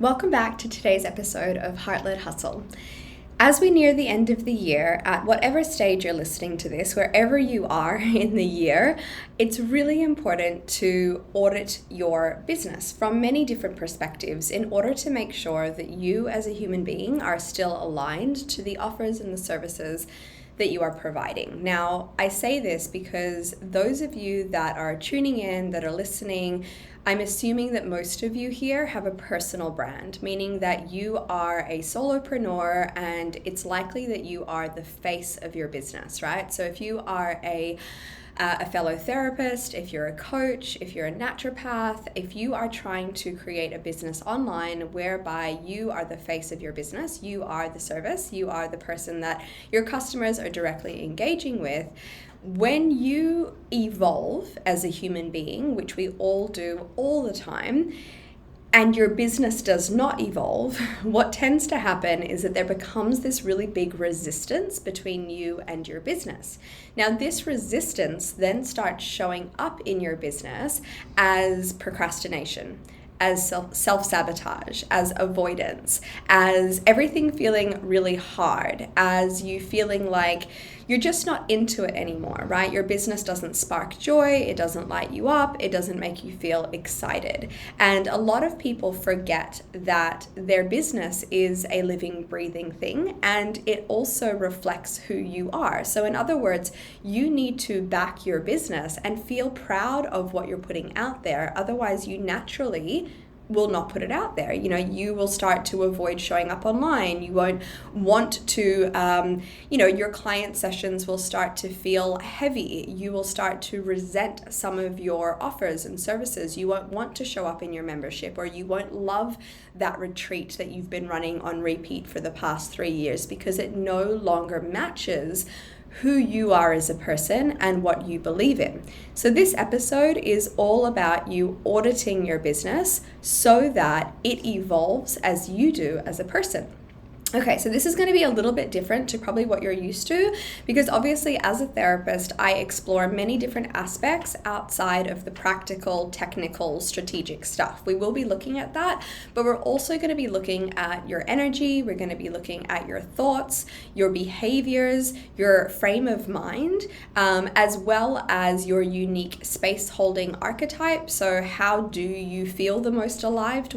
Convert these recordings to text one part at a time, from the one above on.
Welcome back to today's episode of Heart-Led Hustle. As we near the end of the year, at whatever stage you're listening to this, wherever you are in the year, it's really important to audit your business from many different perspectives in order to make sure that you as a human being are still aligned to the offers and the services that you are providing. Now, I say this because those of you that are tuning in, that are listening, I'm assuming that most of you here have a personal brand, meaning that you are a solopreneur and it's likely that you are the face of your business, right? So if you are a fellow therapist, if you're a coach, if you're a naturopath, if you are trying to create a business online whereby you are the face of your business, you are the service, you are the person that your customers are directly engaging with, when you evolve as a human being, which we all do all the time, and your business does not evolve, what tends to happen is that there becomes this really big resistance between you and your business. Now, this resistance then starts showing up in your business as procrastination, as self-sabotage, as avoidance, as everything feeling really hard, as you feeling like you're just not into it anymore, right? Your business doesn't spark joy, it doesn't light you up, it doesn't make you feel excited. And a lot of people forget that their business is a living, breathing thing, and it also reflects who you are. So in other words, you need to back your business and feel proud of what you're putting out there. Otherwise, you naturally will not put it out there. You will start to avoid showing up online. You won't want to, your client sessions will start to feel heavy. You will start to resent some of your offers and services. You won't want to show up in your membership, or you won't love that retreat that you've been running on repeat for the past 3 years because it no longer matches who you are as a person and what you believe in. So this episode is all about you auditing your business so that it evolves as you do as a person. Okay, so this is going to be a little bit different to probably what you're used to, because obviously as a therapist, I explore many different aspects outside of the practical, technical, strategic stuff. We will be looking at that, but we're also going to be looking at your energy. We're going to be looking at your thoughts, your behaviors, your frame of mind, as well as your unique space holding archetype. So how do you feel the most alive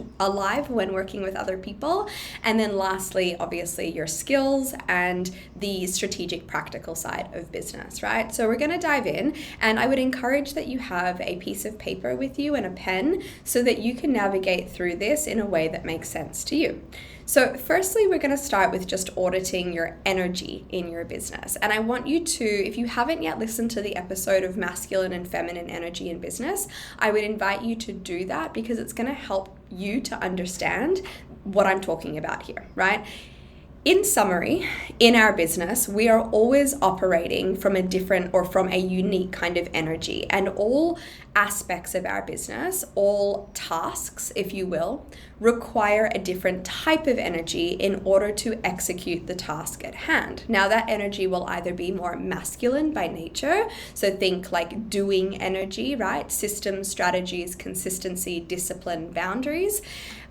when working with other people? And then lastly, obviously your skills and the strategic practical side of business, right? So we're going to dive in, and I would encourage that you have a piece of paper with you and a pen so that you can navigate through this in a way that makes sense to you. So firstly, we're going to start with just auditing your energy in your business. And I want you to, if you haven't yet listened to the episode of masculine and feminine energy in business, I would invite you to do that because it's going to help you to understand what I'm talking about here, right? In summary, in our business, we are always operating from a different or from a unique kind of energy, and all aspects of our business, all tasks, if you will, require a different type of energy in order to execute the task at hand. Now, that energy will either be more masculine by nature, so think like doing energy, right? Systems, strategies, consistency, discipline, boundaries.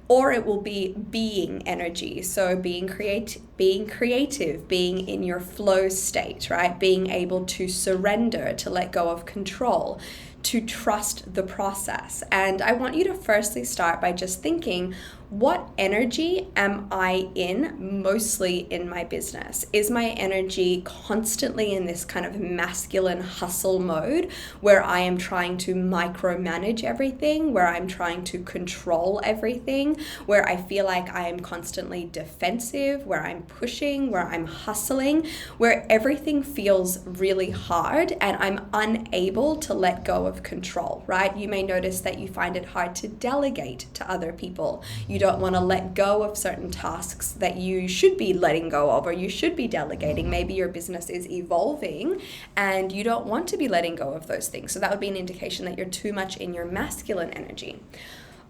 Or it will be being energy, so being creative, being in your flow state, right? Being able to surrender, to let go of control, to trust the process. And I want you to firstly start by just thinking, what energy am I in mostly in my business? Is my energy constantly in this kind of masculine hustle mode where I am trying to micromanage everything, where I'm trying to control everything, where I feel like I am constantly defensive, where I'm pushing, where I'm hustling, where everything feels really hard and I'm unable to let go of control, right? You may notice that you find it hard to delegate to other people. You don't want to let go of certain tasks that you should be letting go of or you should be delegating. Maybe your business is evolving and you don't want to be letting go of those things. So that would be an indication that you're too much in your masculine energy.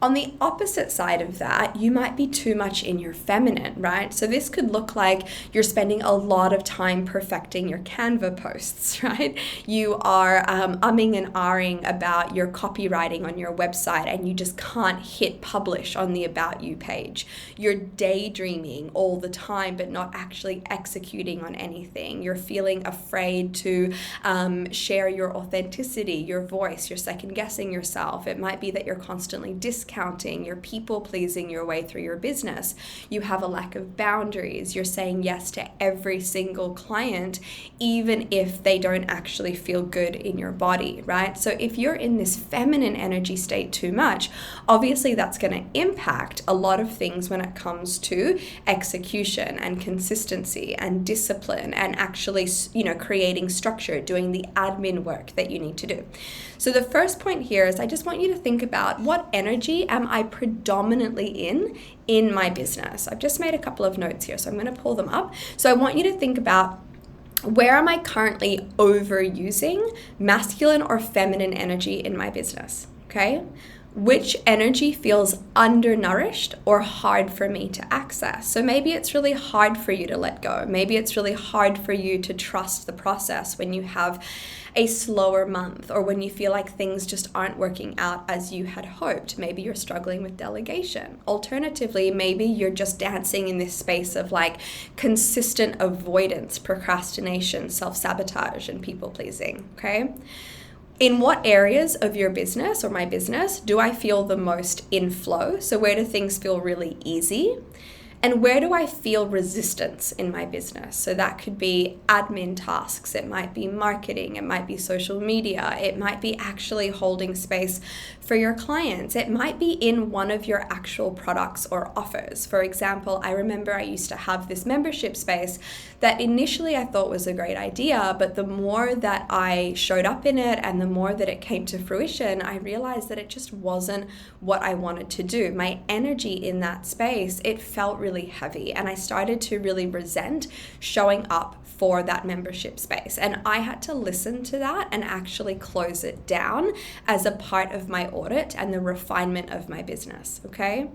On the opposite side of that, you might be too much in your feminine, right? So this could look like you're spending a lot of time perfecting your Canva posts, right? You are umming and ahhing about your copywriting on your website and you just can't hit publish on the About You page. You're daydreaming all the time, but not actually executing on anything. You're feeling afraid to share your authenticity, your voice. You're second guessing yourself. It might be that you're constantly discounting, you're people pleasing your way through your business. You have a lack of boundaries. You're saying yes to every single client, even if they don't actually feel good in your body, right? So if you're in this feminine energy state too much, obviously that's going to impact a lot of things when it comes to execution and consistency and discipline and actually, creating structure, doing the admin work that you need to do. So the first point here is I just want you to think about what energy am I predominantly in my business. I've just made a couple of notes here, so I'm going to pull them up. So I want you to think about, where am I currently overusing masculine or feminine energy in my business? Okay. Which energy feels undernourished or hard for me to access? So maybe it's really hard for you to let go. Maybe it's really hard for you to trust the process when you have a slower month or when you feel like things just aren't working out as you had hoped. Maybe you're struggling with delegation. Alternatively, maybe you're just dancing in this space of like consistent avoidance, procrastination, self-sabotage, and people pleasing, okay? In what areas of your business or my business do I feel the most in flow? So where do things feel really easy? And where do I feel resistance in my business? So that could be admin tasks, it might be marketing, it might be social media, it might be actually holding space for your clients, it might be in one of your actual products or offers. For example, I remember I used to have this membership space that initially I thought was a great idea, but the more that I showed up in it and the more that it came to fruition, I realized that it just wasn't what I wanted to do. My energy in that space, it felt really heavy, and I started to really resent showing up for that membership space. And I had to listen to that and actually close it down as a part of my audit and the refinement of my business, okay?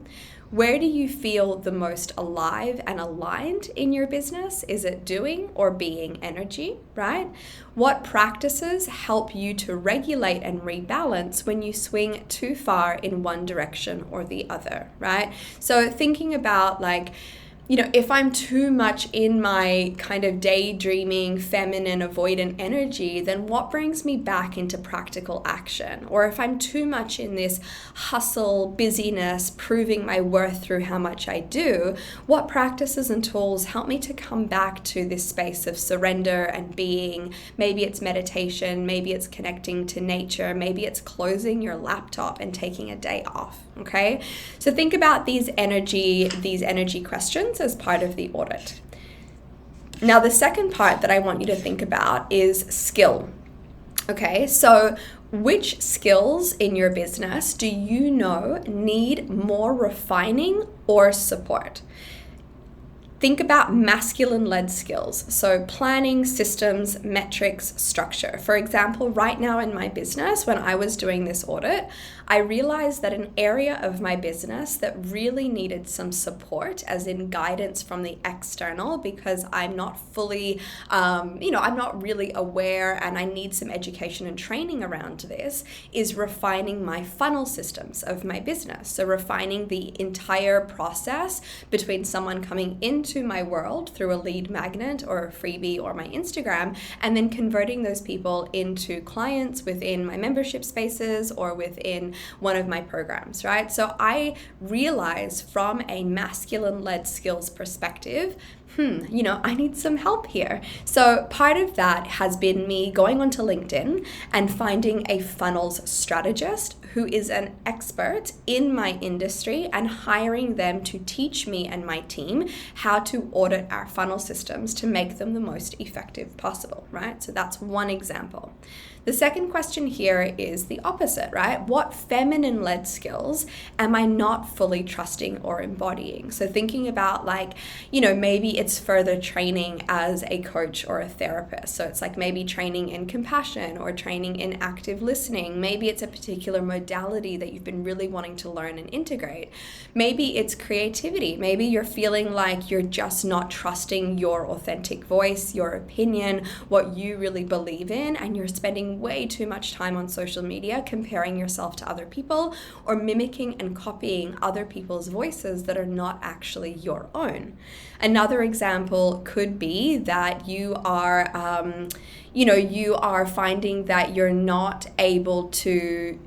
Where do you feel the most alive and aligned in your business? Is it doing or being energy, right? What practices help you to regulate and rebalance when you swing too far in one direction or the other, right? So thinking about like, if I'm too much in my kind of daydreaming, feminine, avoidant energy, then what brings me back into practical action? Or if I'm too much in this hustle, busyness, proving my worth through how much I do, what practices and tools help me to come back to this space of surrender and being? Maybe it's meditation, maybe it's connecting to nature, maybe it's closing your laptop and taking a day off, okay? So think about these energy questions as part of the audit. Now, the second part that I want you to think about is skill. Okay, so which skills in your business do you know need more refining or support? Think about masculine-led skills, so planning, systems, metrics, structure. For example, right now in my business, when I was doing this audit, I realized that an area of my business that really needed some support, as in guidance from the external, because I'm not fully, I'm not really aware and I need some education and training around this, is refining my funnel systems of my business. So refining the entire process between someone coming into my world through a lead magnet or a freebie or my Instagram, and then converting those people into clients within my membership spaces or within one of my programs, right? So I realize from a masculine-led skills perspective, I need some help here. So part of that has been me going onto LinkedIn and finding a funnels strategist who is an expert in my industry and hiring them to teach me and my team how to audit our funnel systems to make them the most effective possible, right? So that's one example. The second question here is the opposite, right? What feminine-led skills am I not fully trusting or embodying? So thinking about like, maybe it's further training as a coach or a therapist. So it's like maybe training in compassion or training in active listening. Maybe it's a particular modality that you've been really wanting to learn and integrate. Maybe it's creativity. Maybe you're feeling like you're just not trusting your authentic voice, your opinion, what you really believe in, and you're spending way too much time on social media comparing yourself to other people or mimicking and copying other people's voices that are not actually your own. Another example could be that you are finding that you're not able to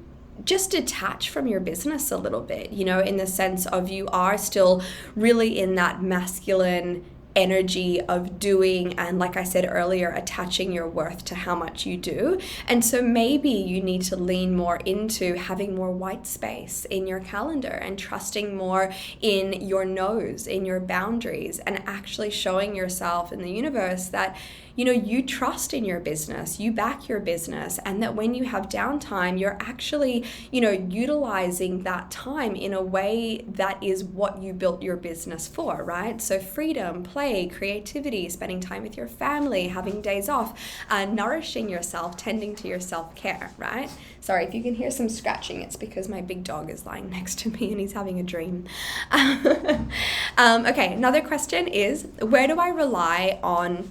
just detach from your business a little bit, in the sense of you are still really in that masculine energy of doing, and like I said earlier, attaching your worth to how much you do. And so maybe you need to lean more into having more white space in your calendar and trusting more in your no's, in your boundaries, and actually showing yourself in the universe that you trust in your business, you back your business, and that when you have downtime, you're actually, utilizing that time in a way that is what you built your business for, right? So freedom, play, creativity, spending time with your family, having days off, nourishing yourself, tending to your self-care, right? Sorry, if you can hear some scratching, it's because my big dog is lying next to me and he's having a dream. Okay, another question is, where do I rely on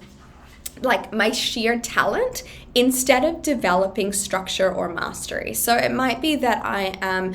like my sheer talent instead of developing structure or mastery? So it might be that I am,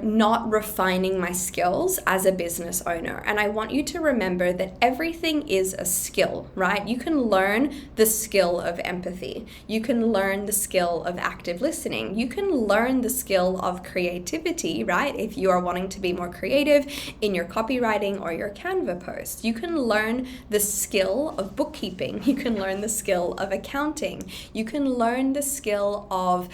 not refining my skills as a business owner. And I want you to remember that everything is a skill, right? You can learn the skill of empathy. You can learn the skill of active listening. You can learn the skill of creativity, right? If you are wanting to be more creative in your copywriting or your Canva posts. You can learn the skill of bookkeeping. You can learn the skill of accounting. You can learn the skill of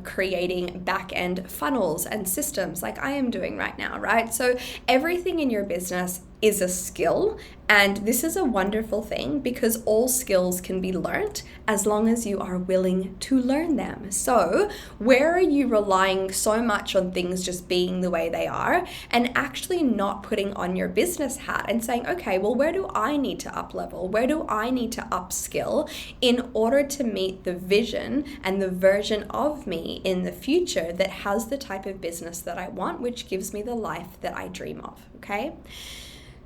creating back-end funnels and systems like I am doing right now, right? So everything in your business is a skill, and this is a wonderful thing because all skills can be learnt as long as you are willing to learn them. So where are you relying so much on things just being the way they are and actually not putting on your business hat and saying, okay, well, where do I need to up level? Where do I need to upskill in order to meet the vision and the version of me in the future that has the type of business that I want, which gives me the life that I dream of, okay?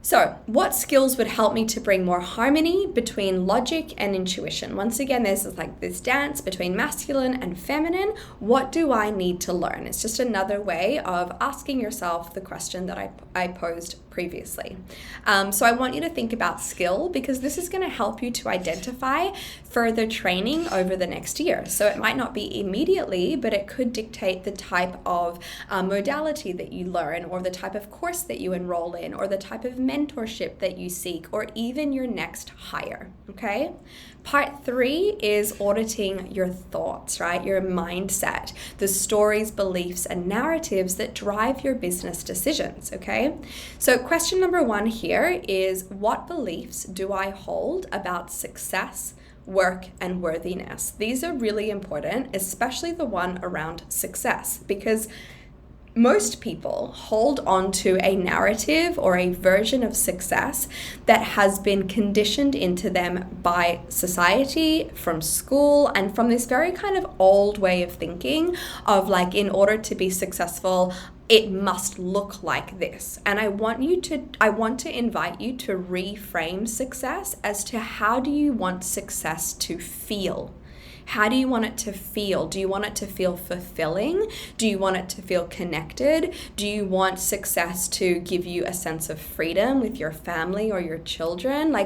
So what skills would help me to bring more harmony between logic and intuition? Once again, there's like this dance between masculine and feminine. What do I need to learn? It's just another way of asking yourself the question that I posed previously. So I want you to think about skill because this is going to help you to identify further training over the next year. So it might not be immediately, but it could dictate the type of modality that you learn or the type of course that you enroll in or the type of mentorship that you seek or even your next hire, okay? Part 3 is auditing your thoughts, right? Your mindset, the stories, beliefs, and narratives that drive your business decisions, okay? So question number 1 here is, what beliefs do I hold about success, work, and worthiness? These are really important, especially the one around success, because most people hold on to a narrative or a version of success that has been conditioned into them by society, from school, and from this very kind of old way of thinking of like, in order to be successful, it must look like this. And I want to invite you to reframe success as to how do you want success to feel? How do you want it to feel? Do you want it to feel fulfilling? Do you want it to feel connected? Do you want success to give you a sense of freedom with your family or your children?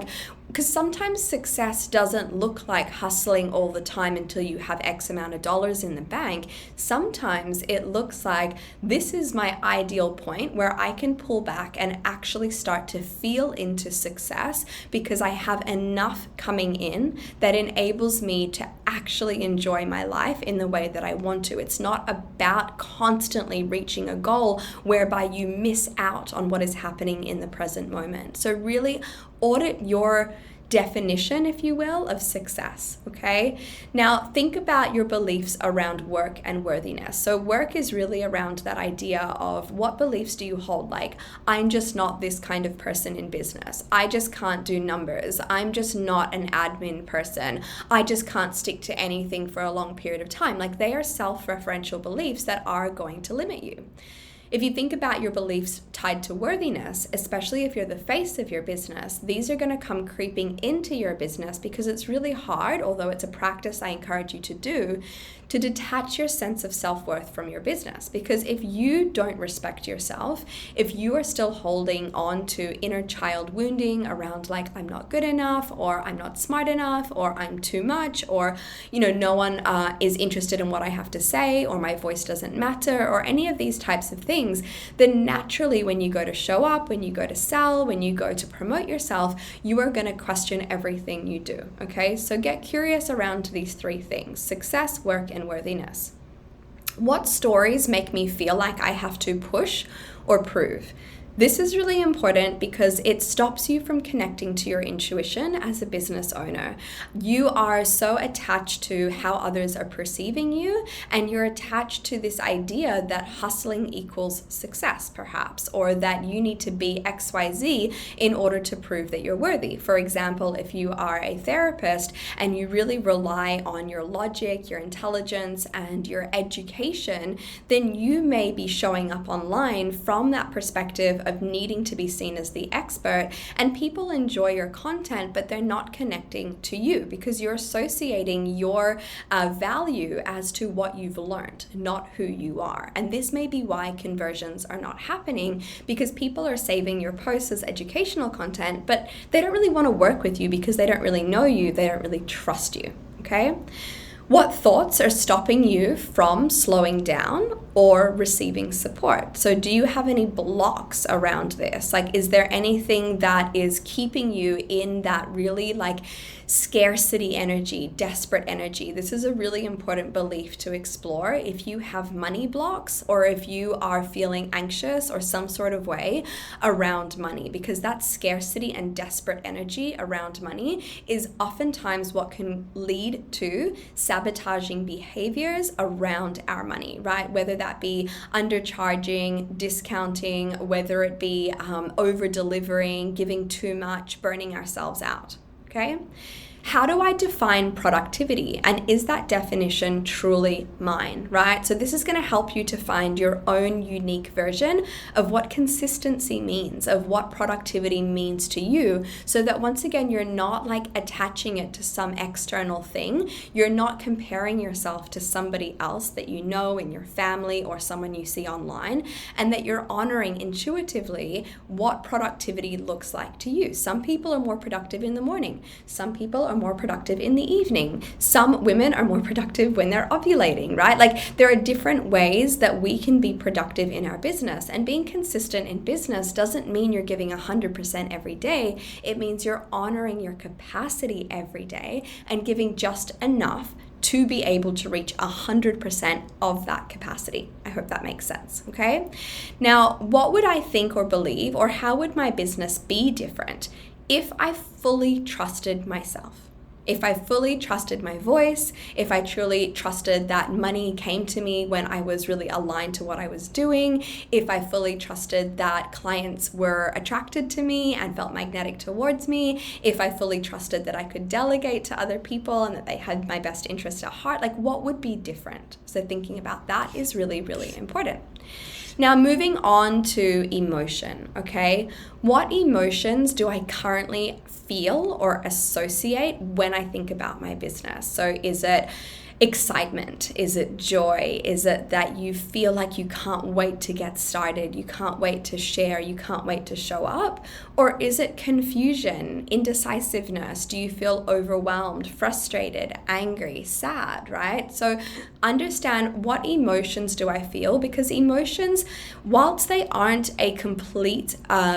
Because sometimes success doesn't look like hustling all the time until you have X amount of dollars in the bank. Sometimes it looks like this is my ideal point where I can pull back and actually start to feel into success because I have enough coming in that enables me to actually enjoy my life in the way that I want to. It's not about constantly reaching a goal whereby you miss out on what is happening in the present moment. So really audit your definition, if you will, of success, okay? Now, think about your beliefs around work and worthiness. So work is really around that idea of what beliefs do you hold? Like, I'm just not this kind of person in business. I just can't do numbers. I'm just not an admin person. I just can't stick to anything for a long period of time. Like, they are self-referential beliefs that are going to limit you. If you think about your beliefs tied to worthiness, especially if you're the face of your business, these are going to come creeping into your business because it's really hard, although it's a practice I encourage you to do, to detach your sense of self-worth from your business. Because if you don't respect yourself, if you are still holding on to inner child wounding around like, I'm not good enough, or I'm not smart enough, or I'm too much, or, no one is interested in what I have to say, or my voice doesn't matter, or any of these types of things, then naturally when you go to show up, when you go to sell, when you go to promote yourself, you are going to question everything you do, okay? So get curious around these three things: success, work, and worthiness. What stories make me feel like I have to push or prove? This is really important because it stops you from connecting to your intuition as a business owner. You are so attached to how others are perceiving you, and you're attached to this idea that hustling equals success, perhaps, or that you need to be XYZ in order to prove that you're worthy. For example, if you are a therapist and you really rely on your logic, your intelligence, and your education, then you may be showing up online from that perspective of needing to be seen as the expert, and people enjoy your content, but they're not connecting to you because you're associating your value as to what you've learned, not who you are. And this may be why conversions are not happening, because people are saving your posts as educational content, but they don't really want to work with you because they don't really know you, they don't really trust you, okay? What thoughts are stopping you from slowing down or receiving support? So do you have any blocks around this? Like, is there anything that is keeping you in that really like scarcity energy, desperate energy? This is a really important belief to explore. If you have money blocks, or if you are feeling anxious or some sort of way around money, because that scarcity and desperate energy around money is oftentimes what can lead to sabotaging behaviors around our money, right? Whether that be undercharging, discounting, whether it be over delivering, giving too much, burning ourselves out. Okay? How do I define productivity? And is that definition truly mine, right? So this is going to help you to find your own unique version of what consistency means, of what productivity means to you, so that once again, you're not like attaching it to some external thing. You're not comparing yourself to somebody else that you know in your family or someone you see online, and that you're honoring intuitively what productivity looks like to you. Some people are more productive in the morning. Some people are more productive in the evening. Some women are more productive when they're ovulating, right? Like, there are different ways that we can be productive in our business, and being consistent in business doesn't mean you're giving 100% every day. It means you're honoring your capacity every day and giving just enough to be able to reach 100% of that capacity. I hope that makes sense, okay? Now, what would I think or believe, or how would my business be different if I fully trusted myself? If I fully trusted my voice, if I truly trusted that money came to me when I was really aligned to what I was doing, if I fully trusted that clients were attracted to me and felt magnetic towards me, if I fully trusted that I could delegate to other people and that they had my best interest at heart, like, what would be different? So thinking about that is really, really important. Now, moving on to emotion, okay? What emotions do I currently feel or associate when I think about my business? So is it excitement? Is it joy? Is it that you feel like you can't wait to get started? You can't wait to share? You can't wait to show up? Or is it confusion, indecisiveness? Do you feel overwhelmed, frustrated, angry, sad, right? So understand, what emotions do I feel? Because emotions, whilst they aren't a complete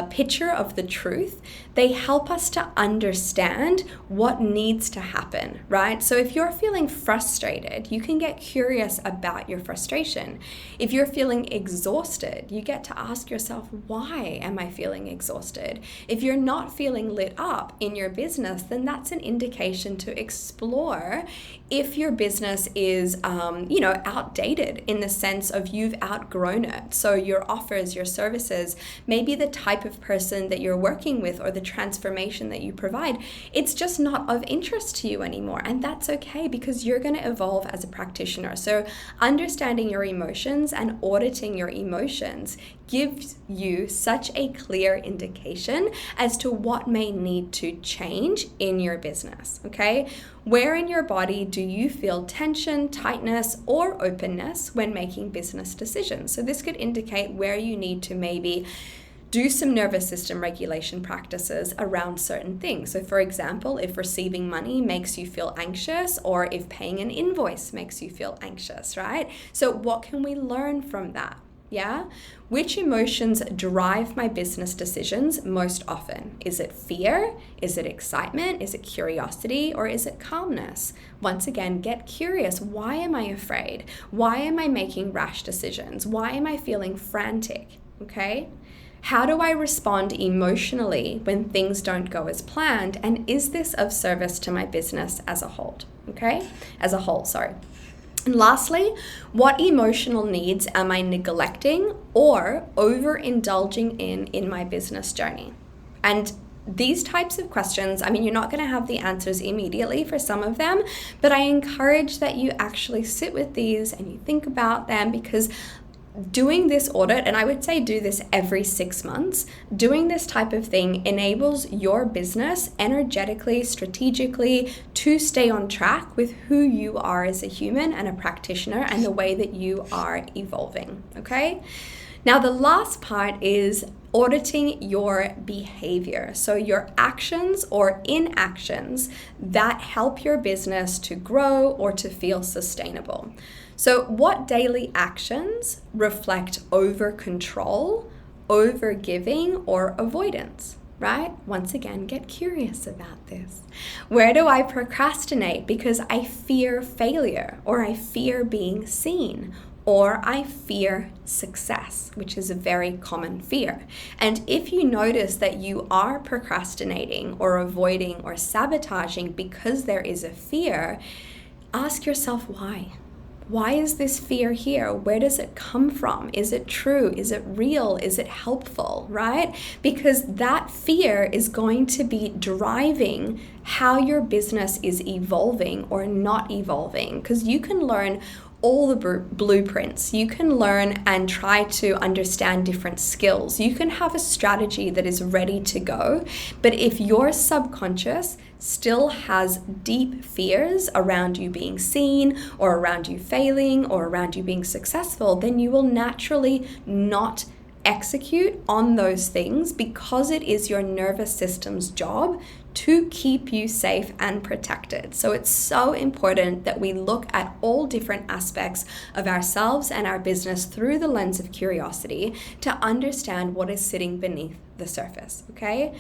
picture of the truth, they help us to understand what needs to happen, right? So if you're feeling frustrated frustrated, you can get curious about your frustration. If you're feeling exhausted, you get to ask yourself, why am I feeling exhausted? If you're not feeling lit up in your business, then that's an indication to explore if your business is, outdated in the sense of you've outgrown it. So your offers, your services, maybe the type of person that you're working with or the transformation that you provide, it's just not of interest to you anymore. And that's okay, because you're going to evolve as a practitioner. So understanding your emotions and auditing your emotions gives you such a clear indication as to what may need to change in your business, okay? Where in your body do you feel tension, tightness, or openness when making business decisions? So this could indicate where you need to maybe do some nervous system regulation practices around certain things. So for example, if receiving money makes you feel anxious, or if paying an invoice makes you feel anxious, right? So what can we learn from that? Yeah? Which emotions drive my business decisions most often? Is it fear? Is it excitement? Is it curiosity? Or is it calmness? Once again, get curious. Why am I afraid? Why am I making rash decisions? Why am I feeling frantic? Okay? How do I respond emotionally when things don't go as planned? And is this of service to my business as a whole? Okay? As a whole, sorry. And lastly, what emotional needs am I neglecting or overindulging in my business journey? And these types of questions, I mean, you're not going to have the answers immediately for some of them, but I encourage that you actually sit with these and you think about them, because doing this audit, and I would say do this every 6 months, doing this type of thing enables your business energetically, strategically to stay on track with who you are as a human and a practitioner and the way that you are evolving, okay? Now, the last part is auditing your behavior. So your actions or inactions that help your business to grow or to feel sustainable. So what daily actions reflect over control, over giving, or avoidance, right? Once again, get curious about this. Where do I procrastinate because I fear failure, or I fear being seen, or I fear success, which is a very common fear. And if you notice that you are procrastinating or avoiding or sabotaging because there is a fear, ask yourself why. Why is this fear here? Where does it come from? Is it true? Is it real? Is it helpful, right? Because that fear is going to be driving how your business is evolving or not evolving. Because you can learn all the blueprints. You can learn and try to understand different skills. You can have a strategy that is ready to go. But if your subconscious still has deep fears around you being seen, or around you failing, or around you being successful, then you will naturally not execute on those things, because it is your nervous system's job to keep you safe and protected. So it's so important that we look at all different aspects of ourselves and our business through the lens of curiosity to understand what is sitting beneath the surface, okay?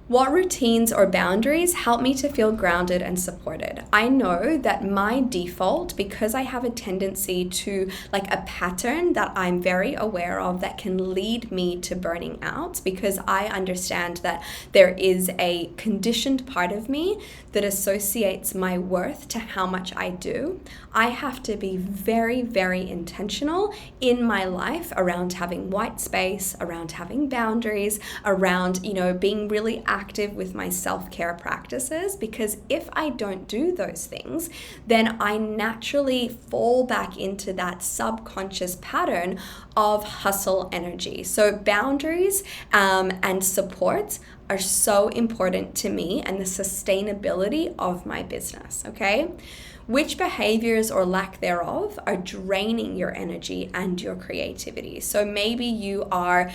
What routines or boundaries help me to feel grounded and supported? I know that my default, because I have a tendency to, like a pattern that I'm very aware of that can lead me to burning out, because I understand that there is a conditioned part of me that associates my worth to how much I do. I have to be very, very intentional in my life around having white space, around having boundaries, around, being really active with my self-care practices, because if I don't do those things, then I naturally fall back into that subconscious pattern of hustle energy. So boundaries and support are so important to me and the sustainability of my business, okay? Which behaviors or lack thereof are draining your energy and your creativity? So maybe you are,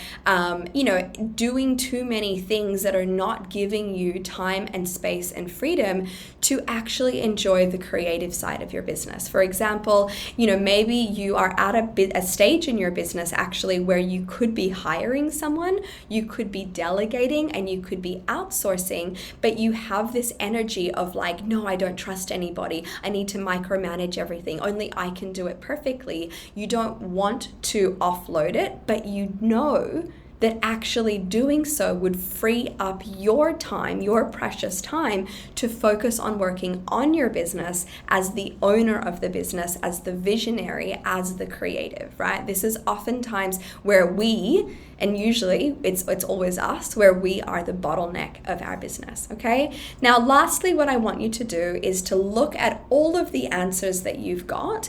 doing too many things that are not giving you time and space and freedom to actually enjoy the creative side of your business. For example, maybe you are at a stage in your business actually where you could be hiring someone, you could be delegating, and you could be outsourcing, but you have this energy of like, no, I don't trust anybody. I need need to micromanage everything. Only I can do it perfectly. You don't want to offload it, but you know that actually doing so would free up your time, your precious time, to focus on working on your business as the owner of the business, as the visionary, as the creative, right? This is oftentimes where we, and usually it's always us, where we are the bottleneck of our business, okay? Now, lastly, what I want you to do is to look at all of the answers that you've got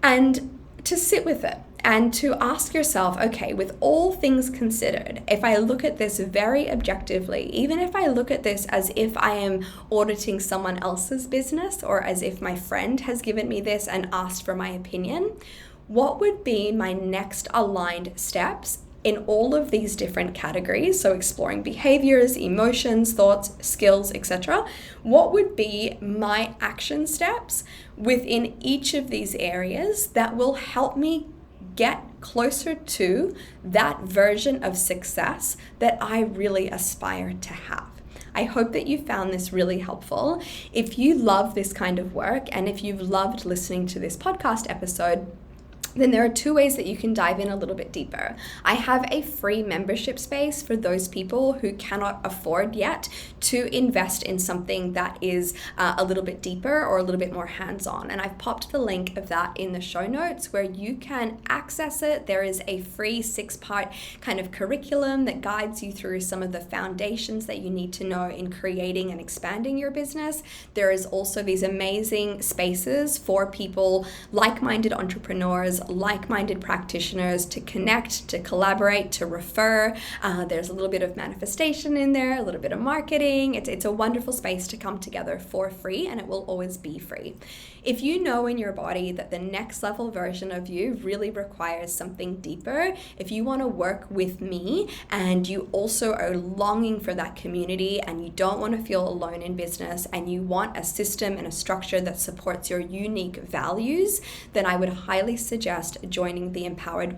and to sit with it. And to ask yourself, okay, with all things considered, if I look at this very objectively, even if I look at this as if I am auditing someone else's business, or as if my friend has given me this and asked for my opinion, what would be my next aligned steps in all of these different categories? So exploring behaviors, emotions, thoughts, skills, etc. What would be my action steps within each of these areas that will help me get closer to that version of success that I really aspire to have? I hope that you found this really helpful. If you love this kind of work, and if you've loved listening to this podcast episode, then there are two ways that you can dive in a little bit deeper. I have a free membership space for those people who cannot afford yet to invest in something that is a little bit deeper or a little bit more hands-on. And I've popped the link of that in the show notes where you can access it. There is a free 6-part kind of curriculum that guides you through some of the foundations that you need to know in creating and expanding your business. There is also these amazing spaces for people, like-minded entrepreneurs, like-minded practitioners, to connect, to collaborate, to refer. There's a little bit of manifestation in there, a little bit of marketing. It's a wonderful space to come together for free, and it will always be free. If you know in your body that the next level version of you really requires something deeper, if you want to work with me and you also are longing for that community and you don't want to feel alone in business and you want a system and a structure that supports your unique values, then I would highly suggest joining the Empowered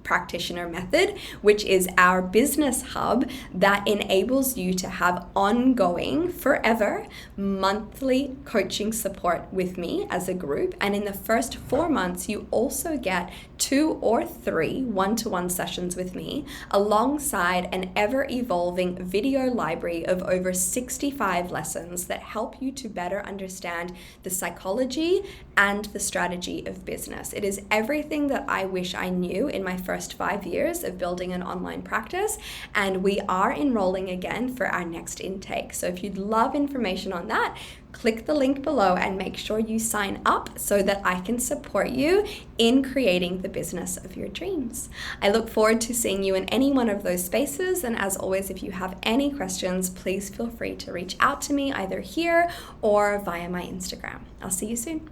Practitioner Method, which is our business hub that enables you to have ongoing, forever, monthly coaching support with me as a group. And in the first 4 months, you also get 2 or 3 one-to-one sessions with me, alongside an ever-evolving video library of over 65 lessons that help you to better understand the psychology and the strategy of business. It is everything that I wish I knew in my first 5 years of building an online practice, and we are enrolling again for our next intake. So if you'd love information on that, click the link below and make sure you sign up so that I can support you in creating the business of your dreams. I look forward to seeing you in any one of those spaces, and as always, if you have any questions, please feel free to reach out to me either here or via my Instagram. I'll see you soon.